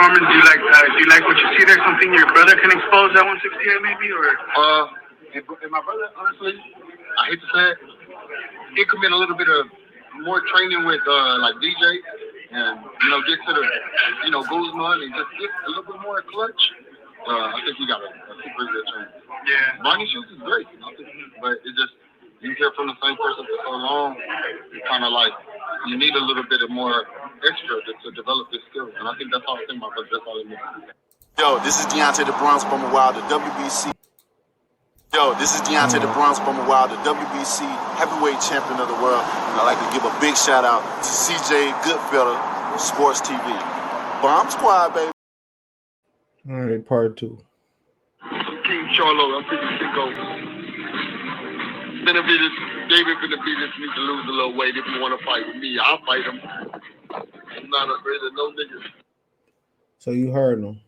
performance? Do you like what you see there? Something your brother can expose at 168 maybe, or? And my brother, honestly, I hate to say it, he commit a little bit of more training with like DJ, and get to the Guzman and just get a little bit more clutch. I think he got a super good chance. Yeah. Ronnie shoots is great, but it just you hear from the same person for so long, it's kind of like you need a little bit of more extra to develop this skill, and I think that's all I think about. That's all it means. Yo, this is Deontay the Bronx from a while, the WBC. Yo, this is Deontay the Bronx from a while, the WBC heavyweight champion of the world. And I'd like to give a big shout out to CJ Goodfellow, Sports TV. Bomb Squad, baby. All right, part 2. King Charlo, I'm pretty sicko. David Benavidez needs to lose a little weight if you want to fight with me. I'll fight him. I'm not afraid of no niggas. So you heard him.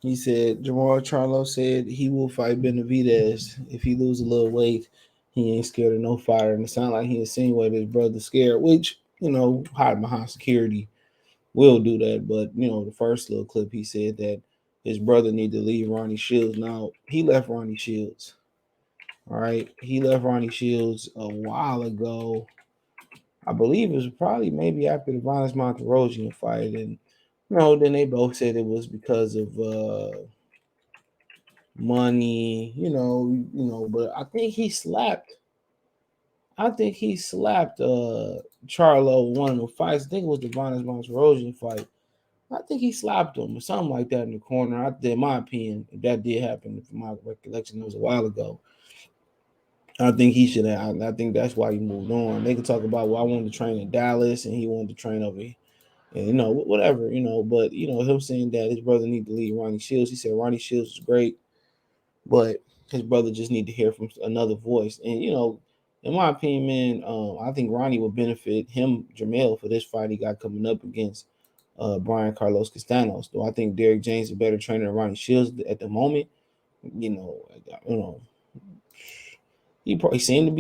He said, Jermell Charlo said he will fight Benavidez if he loses a little weight. He ain't scared of no fighter. And it sounded like he insinuated his brother's scared, which, hiding behind security will do that. But, the first little clip, he said that his brother need to leave Ronnie Shields. Now, he left Ronnie Shields. All right. He left Ronnie Shields a while ago. I believe it was probably maybe after the Venus Monterosian fight. And, then they both said it was because of money, but I think he slapped Charlo one of the fights. I think it was the Venus Monterosian fight. I think he slapped him or something like that in the corner. In my opinion, if that did happen, from my recollection, it was a while ago. I think he should have. I think that's why he moved on. They could talk about, I wanted to train in Dallas and he wanted to train over here. And, whatever, but, him saying that his brother need to leave Ronnie Shields. He said Ronnie Shields is great, but his brother just need to hear from another voice. And, in my opinion, man, I think Ronnie will benefit him, Jermell, for this fight he got coming up against Brian Carlos Castanos. Though I think Derrick James is a better trainer than Ronnie Shields at the moment. He probably seemed to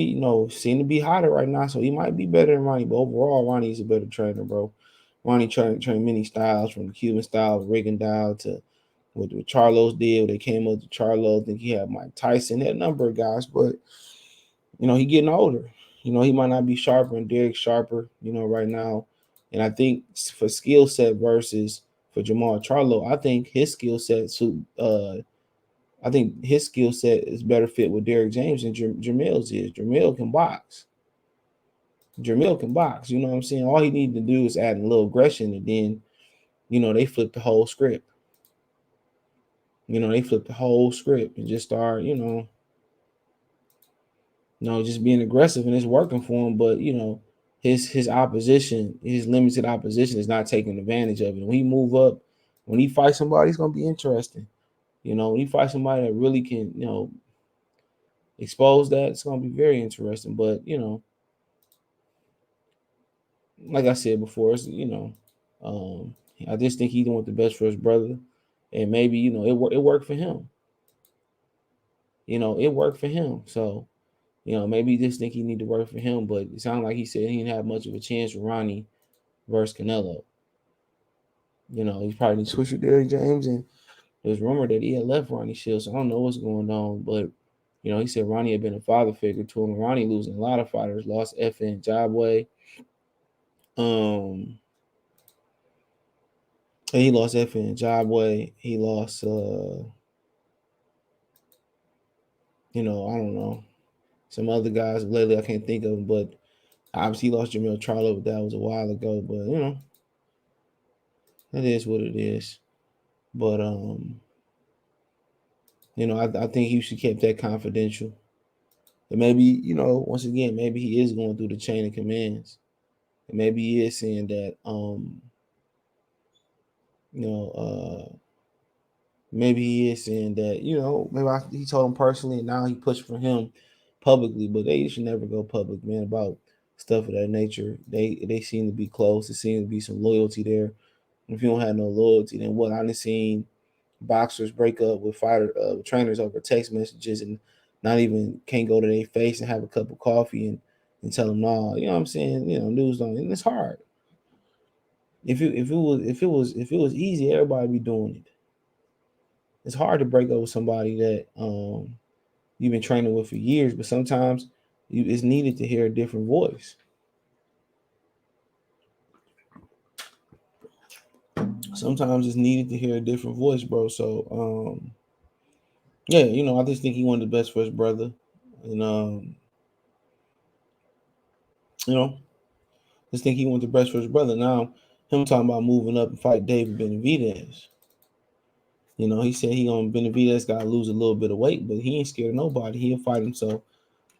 be hotter right now, so he might be better than Ronnie. But overall, Ronnie's a better trainer, bro. Ronnie trained many styles, from the Cuban style, Rigondeaux, to what Charlo's did. They came up to Charlo. I think he had Mike Tyson, had a number of guys, but he getting older. He might not be sharper, and Derrick's sharper, right now. And I think for skill set versus for Jermall Charlo, I think his skill set is better fit with Derrick James than Jermell's is. Jermell can box. You know what I'm saying? All he needs to do is add a little aggression, and then, they flip the whole script. And just start, just being aggressive, and it's working for him. But, his opposition, his limited opposition, is not taking advantage of it. When he move up, when he fights somebody, it's going to be interesting. When he fights somebody that really can, expose that, it's going to be very interesting. But, like I said before, it's, I just think he doing the best for his brother, and maybe, it worked for him. It worked for him. So, maybe he just think he need to work for him, but it sounded like he said he didn't have much of a chance with Ronnie versus Canelo. He's probably need to switch with Derrick James, and there's rumor that he had left Ronnie Shields, so I don't know what's going on, but, he said Ronnie had been a father figure to him. Ronnie losing a lot of fighters, lost FN Jabway. He lost FN Jabway. He lost, I don't know, some other guys lately I can't think of them, but obviously he lost Jermell Charlo, but that was a while ago. But, it is what it is. But, I think he should keep that confidential. And maybe, once again, maybe he is going through the chain of commands. And maybe he is saying that, maybe he is saying that, maybe he told him personally, and now he pushed for him publicly. But they should never go public, man, about stuff of that nature. They seem to be close. There seems to be some loyalty there. And if you don't have no loyalty, then what? I've seen boxers break up with trainers over text messages, and not even can't go to their face and have a cup of coffee and tell them, no, you know what I'm saying? News don't, and it's hard. If it was easy, everybody be doing it. It's hard to break up with somebody that you've been training with for years, but sometimes it's needed to hear a different voice. Sometimes it's needed to hear a different voice, bro. So yeah, I just think he wanted the best for his brother. And you know, just think he wanted the best for his brother. Now, him talking about moving up and fight David Benavidez. He said Benavidez got to lose a little bit of weight, but he ain't scared of nobody. He'll fight himself.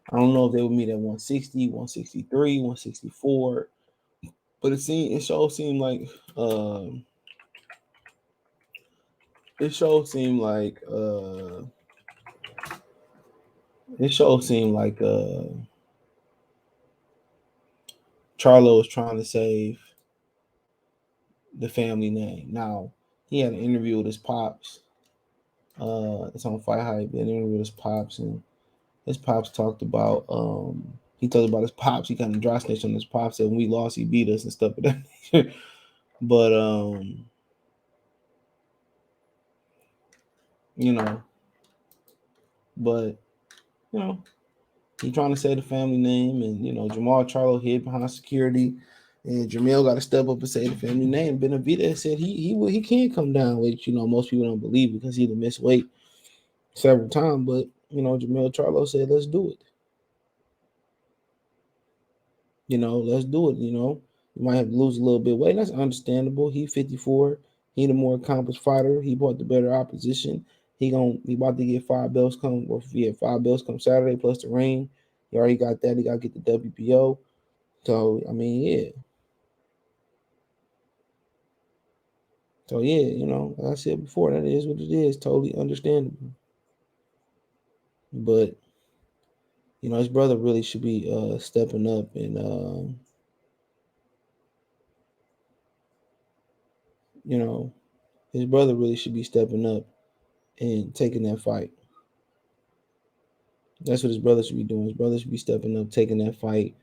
I don't know if they would meet at 160, 163, 164, but it sure seemed like it sure seemed like Charlo was trying to save the family name. Now, he had an interview with his pops. It's on Fight Hype. An interview with his pops, and his pops talked about he talked about his pops. He kind of dry snitched on his pops, said when we lost, he beat us and stuff of that nature. But you know, but he trying to say the family name, and Jermall Charlo hid behind security, and Jermell got to step up and say the family name. Benavidez said he can come down, which most people don't believe because he done missed weight several times. But Jermell Charlo said, "Let's do it." Let's do it. You might have to lose a little bit of weight. That's understandable. He 54. He the more accomplished fighter. He brought the better opposition. He about to get 5 belts come. Or if he had 5 belts come Saturday plus the ring. He already got that. He got to get the WBO. So I mean, yeah. So yeah, like I said before, that is what it is. Totally understandable. But his brother really should be stepping up and his brother really should be stepping up and taking that fight. That's what his brother should be doing. His brother should be stepping up, taking that fight,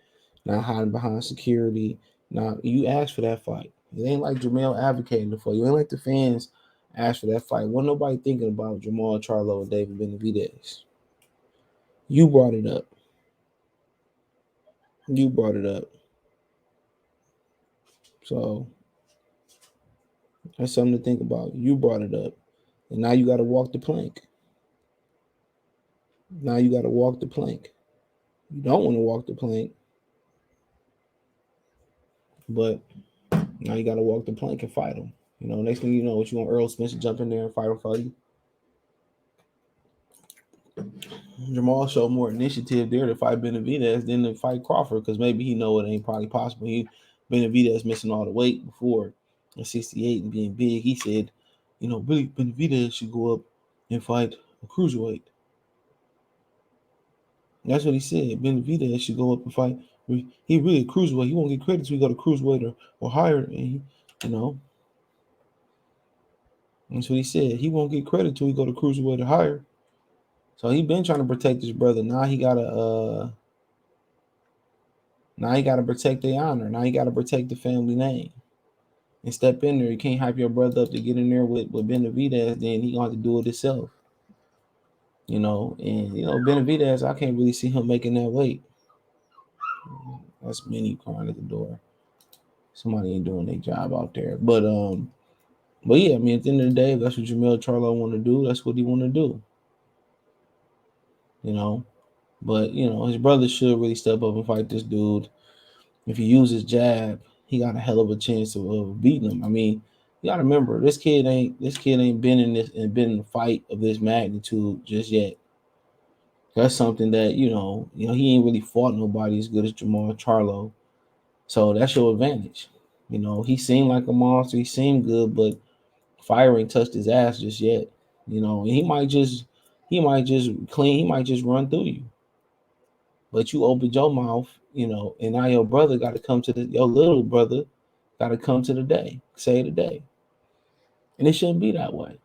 not hiding behind security. Now, you asked for that fight. It ain't like Jermell advocating for you. It ain't like the fans asked for that fight. Wasn't nobody thinking about Jermall Charlo and David Benavidez. You brought it up. You brought it up. So that's something to think about. You brought it up. And now you got to walk the plank. Now you got to walk the plank. You don't want to walk the plank, but now you got to walk the plank and fight him. Next thing you know, you want Earl Smith to jump in there and fight him for you. Jermall showed more initiative there to fight Benavidez than to fight Crawford because maybe he know it ain't probably possible. Benavidez missing all the weight before at 68 and being big. He said, Billy Benavidez should go up and fight a cruiserweight. That's what he said. Benavidez should go up and fight. He really a cruiserweight. He won't get credit till he go to cruiserweight or higher. And he, that's what he said. He won't get credit till he go to cruiserweight or higher. So he been trying to protect his brother. Now he gotta protect their honor. Now he gotta protect the family name. And step in there. You can't hype your brother up to get in there with Benavidez, then he gonna have to do it himself. Benavidez, I can't really see him making that weight. That's many crying at the door. Somebody ain't doing their job out there. But yeah, I mean, at the end of the day, if that's what Jermell Charlo want to do, that's what he want to do. But his brother should really step up and fight this dude. If he uses jab, he got a hell of a chance of beating him. I mean, you gotta remember, this kid ain't been in a fight of this magnitude just yet. That's something that he ain't really fought nobody as good as Jermall Charlo. So that's your advantage. He seemed like a monster. He seemed good, but fire ain't touched his ass just yet. And he might just run through you. But you opened your mouth, and now your brother got to come to your little brother got to come to the day, say the day. And it shouldn't be that way.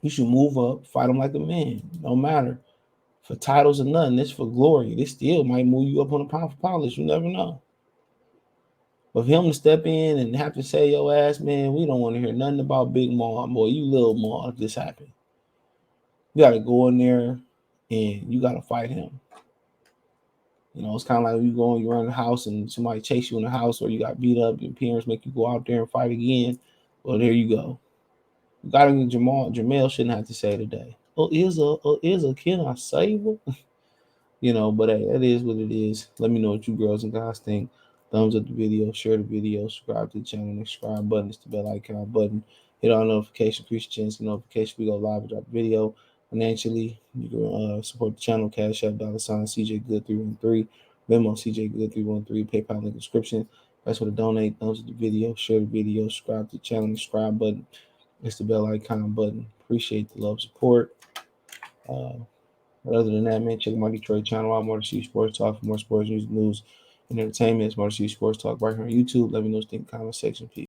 You should move up, fight him like a man. No matter. For titles or nothing, this for glory. This still might move you up on a pound for pound list. You never know. But for him to step in and have to say, "Yo, ass, man, we don't want to hear nothing about Big Ma, boy, you little Ma, if this happened. You got to go in there and you got to fight him." You know, it's kind of like you go and you run the house and somebody chase you in the house, or you got beat up, your parents make you go out there and fight again. Well, there you go. You got to Jermell shouldn't have to say today. Oh, is a can I save him? You know, but hey, that is what it is. Let me know what you girls and guys think. Thumbs up the video, share the video, subscribe to the channel, and the subscribe button is the bell icon button. Hit on notification, increase your chance to notification. We go live and drop a video. Financially, you can support the channel, Cash App, $ CJ Good 313, Venmo CJ Good 313, PayPal link description. That's what to donate. Thumbs up the video, share the video, subscribe to the channel, the subscribe button. It's the bell icon button. Appreciate the love, support. But other than that, man, check my Detroit channel out, More to See Sports Talk, for more sports news and entertainment. It's More to See Sports Talk right here on YouTube. Let me know what you think in the comment section. Peace.